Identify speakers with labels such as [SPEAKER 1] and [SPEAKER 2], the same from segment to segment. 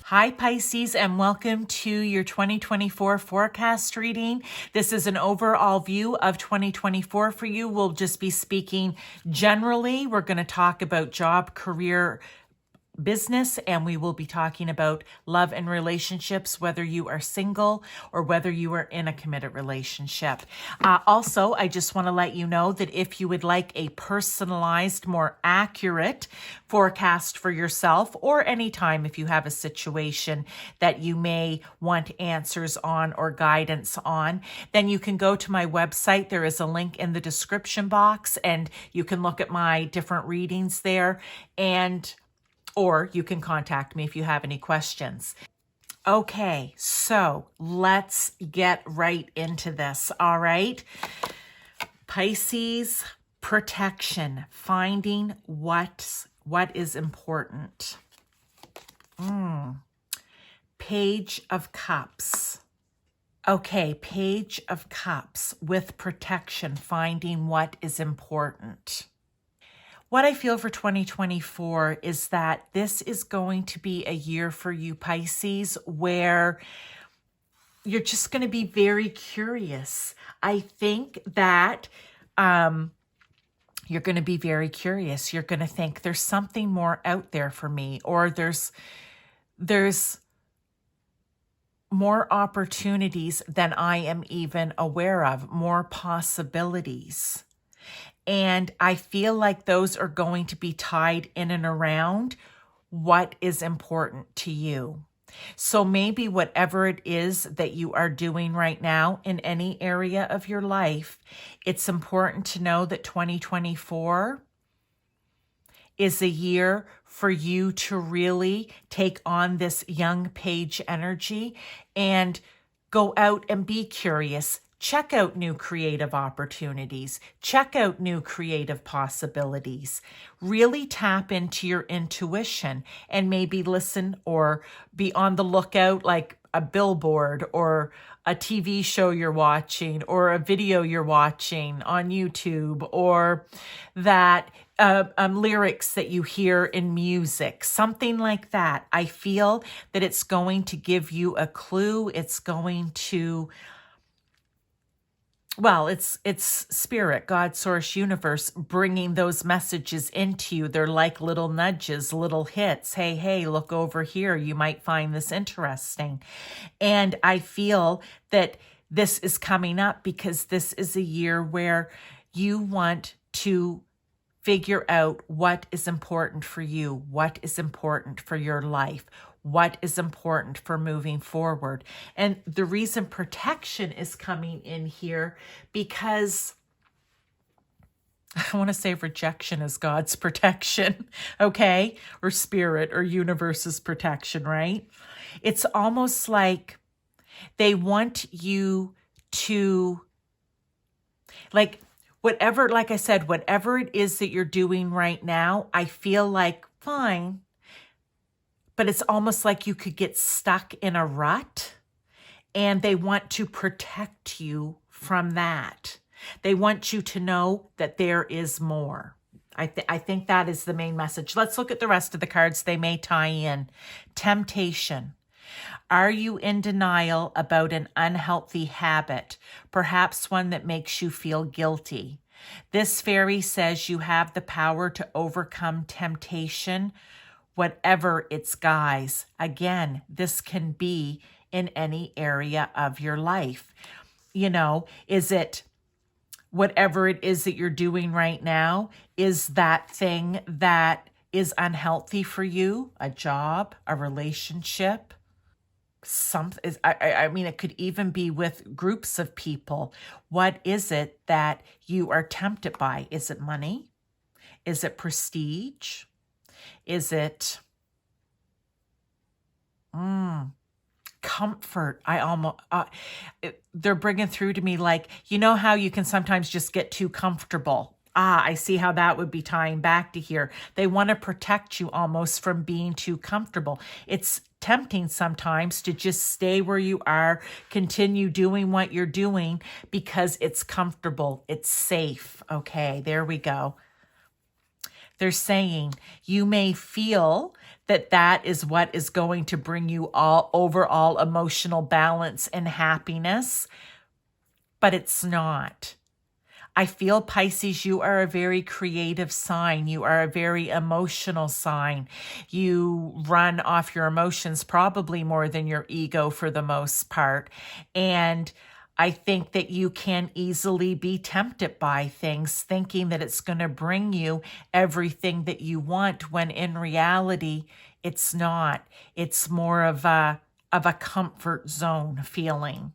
[SPEAKER 1] Hi, Pisces, and welcome to your 2024 forecast reading. This is an overall view of 2024 for you. We'll just be speaking generally. We're going to talk about job, career, business, and we will be talking about love and relationships, whether you are single or whether you are in a committed relationship. Also, I just want to let you know that if you would like a personalized, more accurate forecast for yourself, or anytime if you have a situation that you may want answers on or guidance on, then you can go to my website. There is a link in the description box, and you can look at my different readings there, or you can contact me if you have any questions. Okay, so let's get right into this, all right? Pisces, protection, finding what is important. Page of Cups. Okay, Page of Cups with protection, finding what is important. What I feel for 2024 is that this is going to be a year for you, Pisces, where you're just going to be very curious. I think that you're going to be very curious. You're going to think there's something more out there for me, or there's more opportunities than I am even aware of, more possibilities. And I feel like those are going to be tied in and around what is important to you. So maybe whatever it is that you are doing right now in any area of your life, it's important to know that 2024 is a year for you to really take on this young page energy and go out and be curious. Check out new creative opportunities. Check out new creative possibilities. Really tap into your intuition and maybe listen or be on the lookout, like a billboard or a TV show you're watching or a video you're watching on YouTube, or that lyrics that you hear in music, something like that. I feel that it's going to give you a clue. It's going to... Well, it's spirit, God, source, universe, bringing those messages into you. They're like little nudges, little hits. Hey, look over here. You might find this interesting. And I feel that this is coming up because this is a year where you want to figure out what is important for you, what is important for your life, what is important for moving forward. And the reason protection is coming in here, because I want to say rejection is God's protection, okay? Or spirit or universe's protection, right? It's almost like they want you to, like, whatever, like I said, whatever it is that you're doing right now, I feel like fine, but it's almost like you could get stuck in a rut, and they want to protect you from that. They want you to know that there is more. I think that is the main message. Let's look at the rest of the cards. They may tie in. Temptation. Are you in denial about an unhealthy habit, perhaps one that makes you feel guilty? This fairy says you have the power to overcome temptation, whatever its guise. Again, this can be in any area of your life. You know, is it whatever it is that you're doing right now? Is that thing that is unhealthy for you? A job, a relationship? I mean, it could even be with groups of people. What is it that you are tempted by? Is it money? Is it prestige? Is it comfort? They're bringing through to me like, you know how you can sometimes just get too comfortable. I see how that would be tying back to here. They want to protect you almost from being too comfortable. It's tempting sometimes to just stay where you are, continue doing what you're doing because it's comfortable, it's safe. Okay, there we go. They're saying you may feel that that is what is going to bring you all overall emotional balance and happiness, but it's not. I feel, Pisces, you are a very creative sign. You are a very emotional sign. You run off your emotions probably more than your ego for the most part. And I think that you can easily be tempted by things, thinking that it's going to bring you everything that you want, when in reality, it's not. It's more of a comfort zone feeling.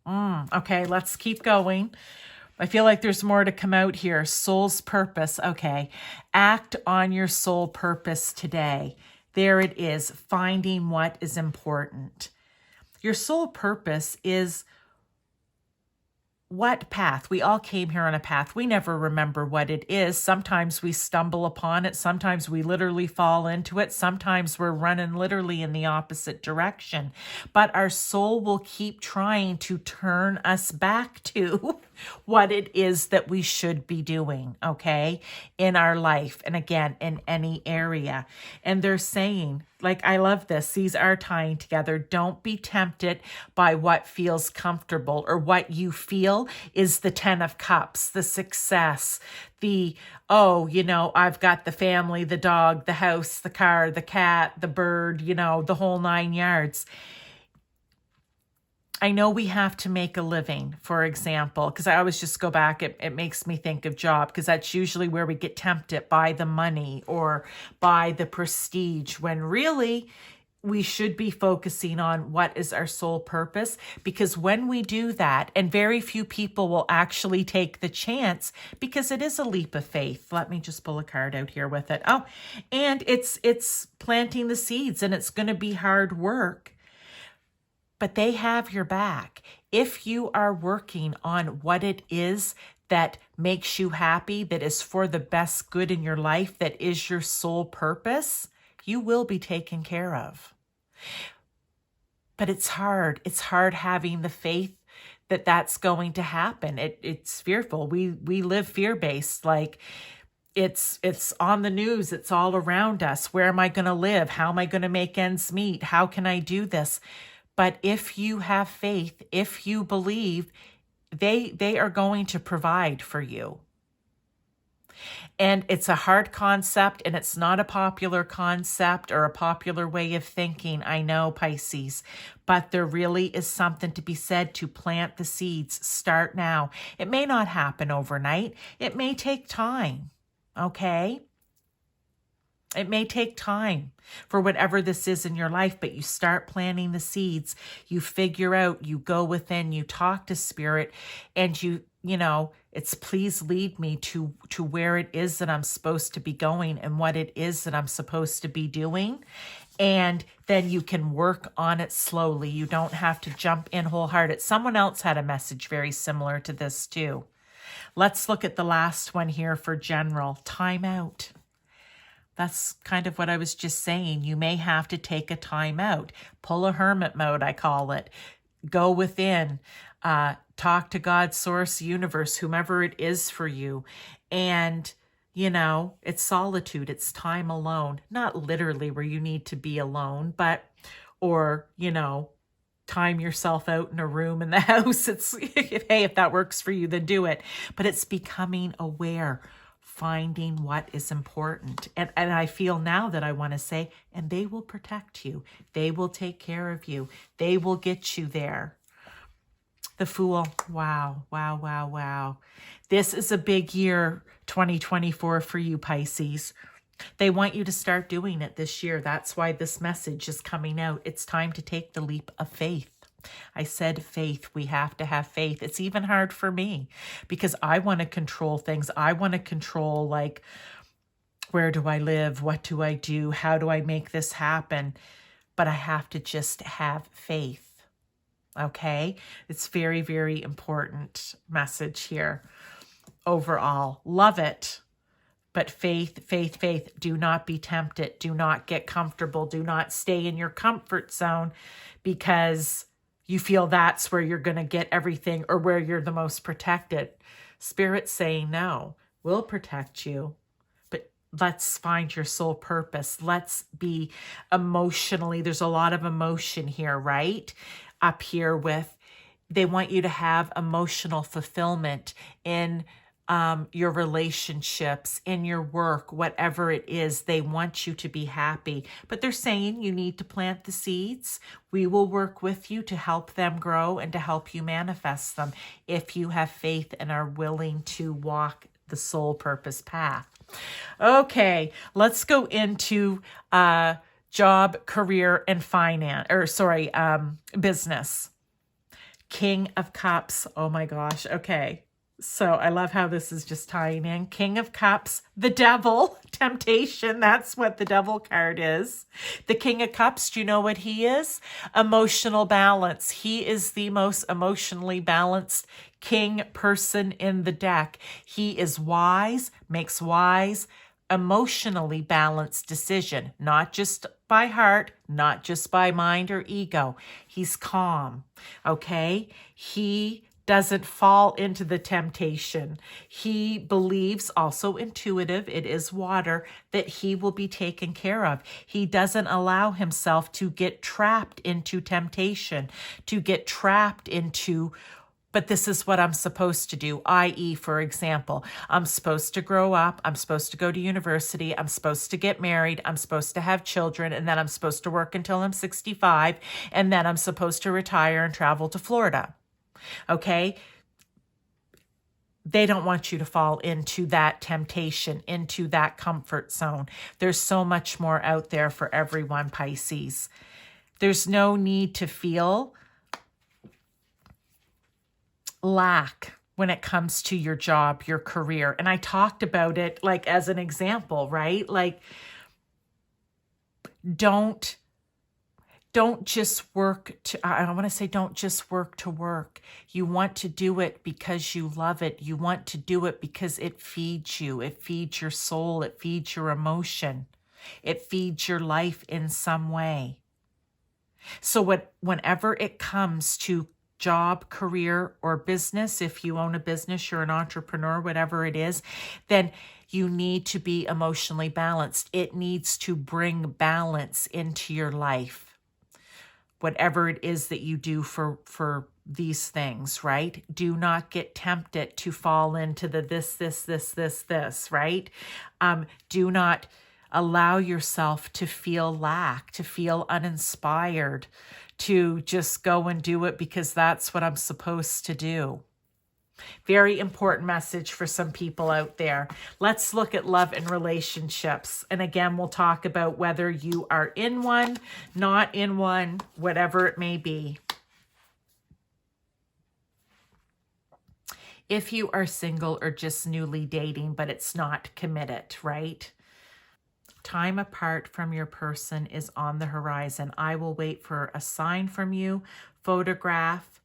[SPEAKER 1] Okay, let's keep going. I feel like there's more to come out here. Soul's purpose. Okay. Act on your soul purpose today. There it is. Finding what is important. Your soul purpose is what path? We all came here on a path. We never remember what it is. Sometimes we stumble upon it. Sometimes we literally fall into it. Sometimes we're running literally in the opposite direction. But our soul will keep trying to turn us back to what it is that we should be doing, okay, in our life. And again, in any area. And they're saying, like, I love this. These are tying together. Don't be tempted by what feels comfortable, or what you feel is the 10 of Cups, the success, the, oh, I've got the family, the dog, the house, the car, the cat, the bird, the whole 9 yards. I know we have to make a living, for example, because I always just go back. It makes me think of job, because that's usually where we get tempted by the money or by the prestige, when really we should be focusing on what is our soul purpose. Because when we do that, and very few people will actually take the chance, because it is a leap of faith. Let me just pull a card out here with it. Oh, and it's planting the seeds, and it's going to be hard work. But they have your back. If you are working on what it is that makes you happy, that is for the best good in your life, that is your soul purpose, you will be taken care of. But it's hard. It's hard having the faith that that's going to happen. It's fearful. We live fear-based. Like, it's on the news. It's all around us. Where am I going to live? How am I going to make ends meet? How can I do this? But if you have faith, if you believe, they are going to provide for you. And it's a hard concept, and it's not a popular concept or a popular way of thinking. I know, Pisces, but there really is something to be said to plant the seeds. Start now. It may not happen overnight. It may take time. Okay? It may take time for whatever this is in your life, but you start planting the seeds. You figure out, you go within, you talk to spirit, and it's please lead me to where it is that I'm supposed to be going and what it is that I'm supposed to be doing. And then you can work on it slowly. You don't have to jump in wholehearted. Someone else had a message very similar to this too. Let's look at the last one here for general. Time out. That's kind of what I was just saying. You may have to take a time out. Pull a hermit mode, I call it. Go within. Talk to God, source, universe, whomever it is for you. And, it's solitude. It's time alone. Not literally where you need to be alone, but, or, time yourself out in a room in the house. It's, hey, if that works for you, then do it. But it's becoming aware, finding what is important. And I feel now that I want to say, and they will protect you. They will take care of you. They will get you there. The Fool. Wow, wow, wow, wow. This is a big year, 2024, for you, Pisces. They want you to start doing it this year. That's why this message is coming out. It's time to take the leap of faith. I said faith. We have to have faith. It's even hard for me because I want to control things. I want to control, like, where do I live? What do I do? How do I make this happen? But I have to just have faith. Okay? It's very, very important message here. Overall, love it. But faith, faith, faith, do not be tempted. Do not get comfortable. Do not stay in your comfort zone because you feel that's where you're going to get everything or where you're the most protected. Spirit's saying, no, we'll protect you. But let's find your soul purpose. Let's be emotionally, there's a lot of emotion here, right? Up here with, they want you to have emotional fulfillment in your relationships, in your work, whatever it is. They want you to be happy, but they're saying you need to plant the seeds. We will work with you to help them grow and to help you manifest them if you have faith and are willing to walk the soul purpose path. Okay, let's go into job, career, and business. King of Cups. Oh my gosh. Okay. So I love how this is just tying in. King of Cups, the devil, temptation. That's what the devil card is. The King of Cups, do you know what he is? Emotional balance. He is the most emotionally balanced king person in the deck. He is wise, makes wise, emotionally balanced decision, not just by heart, not just by mind or ego. He's calm, okay? He doesn't fall into the temptation. He believes, also intuitive, it is water, that he will be taken care of. He doesn't allow himself to get trapped into temptation, to get trapped into, but this is what I'm supposed to do, i.e., for example, I'm supposed to grow up, I'm supposed to go to university, I'm supposed to get married, I'm supposed to have children, and then I'm supposed to work until I'm 65, and then I'm supposed to retire and travel to Florida. Okay? They don't want you to fall into that temptation, into that comfort zone. There's so much more out there for everyone, Pisces. There's no need to feel lack when it comes to your job, your career. And I talked about it like as an example, right? Like, don't just work to, I want to say, don't just work to work. You want to do it because you love it. You want to do it because it feeds you. It feeds your soul. It feeds your emotion. It feeds your life in some way. So whenever it comes to job, career, or business, if you own a business, you're an entrepreneur, whatever it is, then you need to be emotionally balanced. It needs to bring balance into your life. Whatever it is that you do for these things, right? Do not get tempted to fall into the this, right? Do not allow yourself to feel lack, to feel uninspired, to just go and do it because that's what I'm supposed to do. Very important message for some people out there. Let's look at love and relationships. And again, we'll talk about whether you are in one, not in one, whatever it may be. If you are single or just newly dating, but it's not committed, right? Time apart from your person is on the horizon. I will wait for a sign from you, photograph,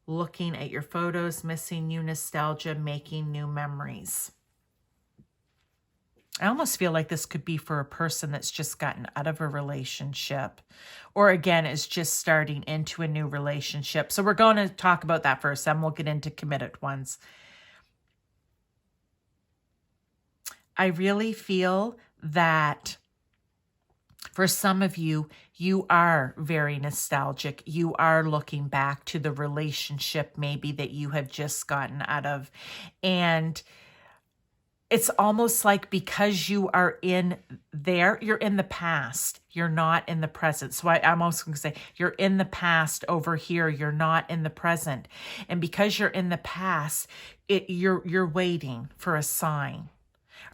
[SPEAKER 1] looking at your photos, missing new nostalgia, making new memories. I almost feel like this could be for a person that's just gotten out of a relationship or again is just starting into a new relationship. So we're going to talk about that first, then we'll get into committed ones. I really feel that for some of you, you are very nostalgic. You are looking back to the relationship maybe that you have just gotten out of. And it's almost like because you are in there, you're in the past. You're not in the present. So I'm also going to say you're in the past over here. You're not in the present. And because you're in the past, you're waiting for a sign.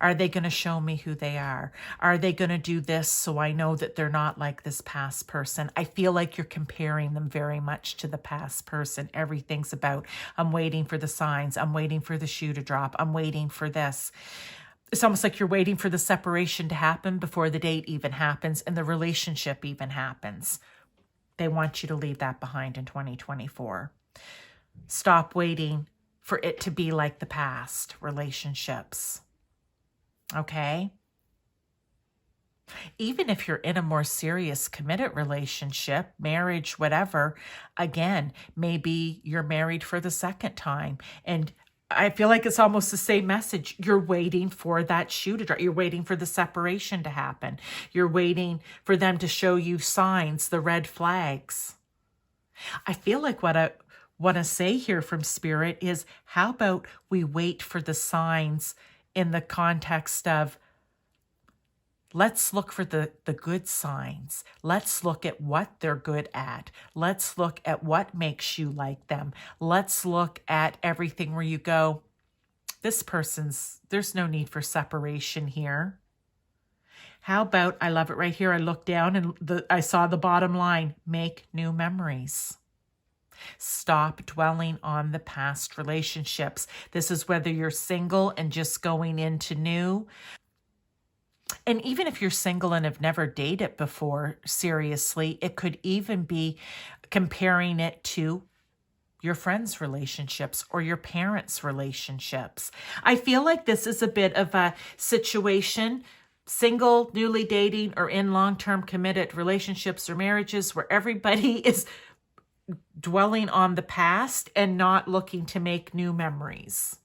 [SPEAKER 1] Are they going to show me who they are? Are they going to do this so I know that they're not like this past person? I feel like you're comparing them very much to the past person. Everything's about, I'm waiting for the signs. I'm waiting for the shoe to drop. I'm waiting for this. It's almost like you're waiting for the separation to happen before the date even happens and the relationship even happens. They want you to leave that behind in 2024. Stop waiting for it to be like the past relationships. Okay? Even if you're in a more serious committed relationship, marriage, whatever, again, maybe you're married for the second time. And I feel like it's almost the same message. You're waiting for that shoe to drop. You're waiting for the separation to happen. You're waiting for them to show you signs, the red flags. I feel like what I want to say here from Spirit is, how about we wait for the signs in the context of, let's look for the good signs. Let's look at what they're good at. Let's look at what makes you like them. Let's look at everything where you go, there's no need for separation here. How about, I love it right here, I looked down and I saw the bottom line, make new memories. Stop dwelling on the past relationships. This is whether you're single and just going into new. And even if you're single and have never dated before, seriously, it could even be comparing it to your friends' relationships or your parents' relationships. I feel like this is a bit of a situation, single, newly dating, or in long-term committed relationships or marriages, where everybody is dwelling on the past and not looking to make new memories.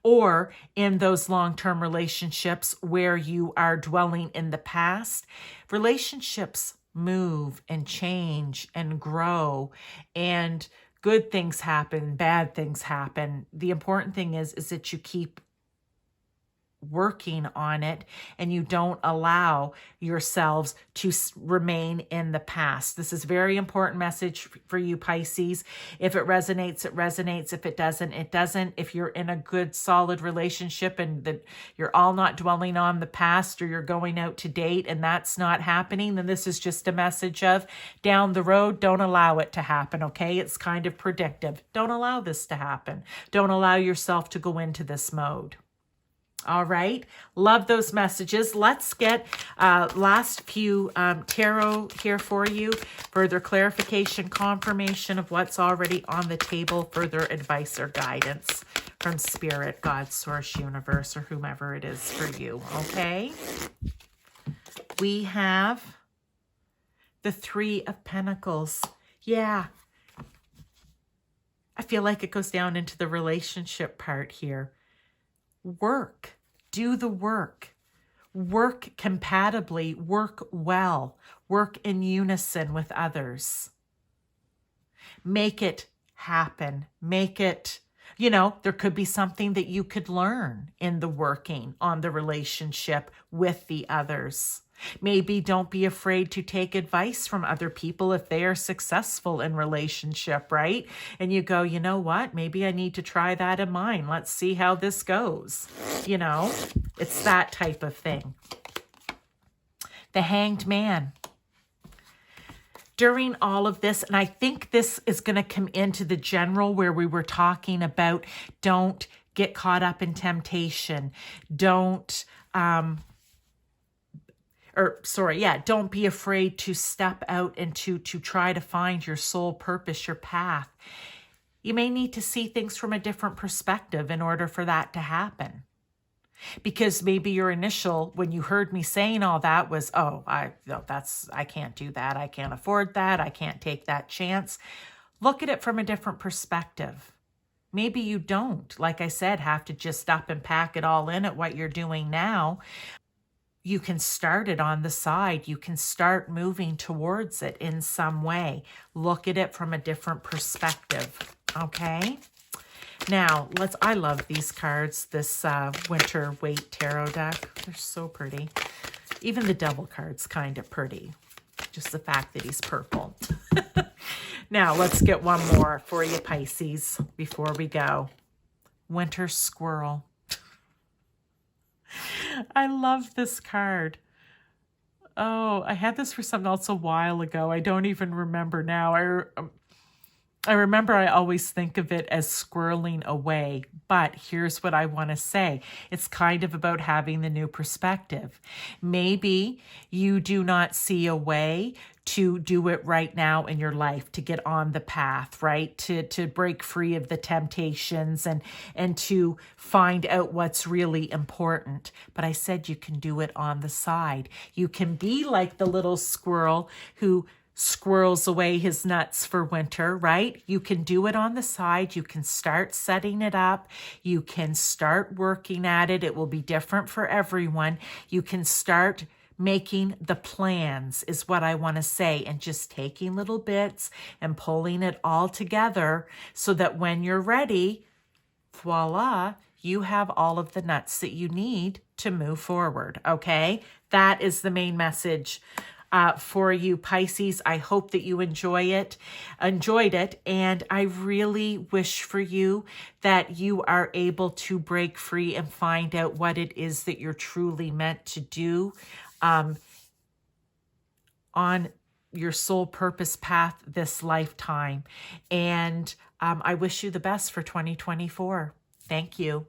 [SPEAKER 1] Or in those long-term relationships where you are dwelling in the past, relationships move and change and grow, and good things happen, bad things happen. The important thing is that you keep working on it and you don't allow yourselves to remain in the past. This is a very important message for you, Pisces. If it resonates, it resonates. If it doesn't, it doesn't. If you're in a good, solid relationship and that you're all not dwelling on the past, or you're going out to date and that's not happening, then this is just a message of down the road, don't allow it to happen, okay? It's kind of predictive. Don't allow this to happen. Don't allow yourself to go into this mode. All right. Love those messages. Let's get last few tarot here for you. Further clarification, confirmation of what's already on the table, further advice or guidance from Spirit, God, Source, Universe, or whomever it is for you. Okay. We have the Three of Pentacles. Yeah. I feel like it goes down into the relationship part here. Work. Do the work. Work compatibly. Work well. Work in unison with others. Make it happen. Make it, there could be something that you could learn in the working on the relationship with the others. Maybe don't be afraid to take advice from other people if they are successful in relationship, right? And you go, you know what? Maybe I need to try that in mine. Let's see how this goes. It's that type of thing. The Hanged Man. During all of this, and I think this is going to come into the general where we were talking about don't get caught up in temptation. Don't be afraid to step out and to try to find your soul purpose, your path. You may need to see things from a different perspective in order for that to happen. Because maybe your initial, when you heard me saying all that, was, I can't do that. I can't afford that. I can't take that chance. Look at it from a different perspective. Maybe you don't, like I said, have to just up and pack it all in at what you're doing now. You can start it on the side. You can start moving towards it in some way. Look at it from a different perspective, okay? Now, I love these cards, this Winter Waite Tarot deck. They're so pretty. Even the Devil card's kind of pretty. Just the fact that he's purple. Now, let's get one more for you, Pisces, before we go. Winter Squirrel. I love this card. Oh, I had this for something else a while ago. I don't even remember now. I remember I always think of it as squirreling away, but here's what I want to say. It's kind of about having the new perspective. Maybe you do not see a way to do it right now in your life, to get on the path, right? To break free of the temptations and to find out what's really important. But I said you can do it on the side. You can be like the little squirrel who squirrels away his nuts for winter, right? You can do it on the side. You can start setting it up. You can start working at it. It will be different for everyone. You can start making the plans, is what I want to say, and just taking little bits and pulling it all together so that when you're ready, voila, you have all of the nuts that you need to move forward. Okay? That is the main message for you, Pisces. I hope that you enjoyed it, and I really wish for you that you are able to break free and find out what it is that you're truly meant to do on your soul purpose path this lifetime. And I wish you the best for 2024. Thank you.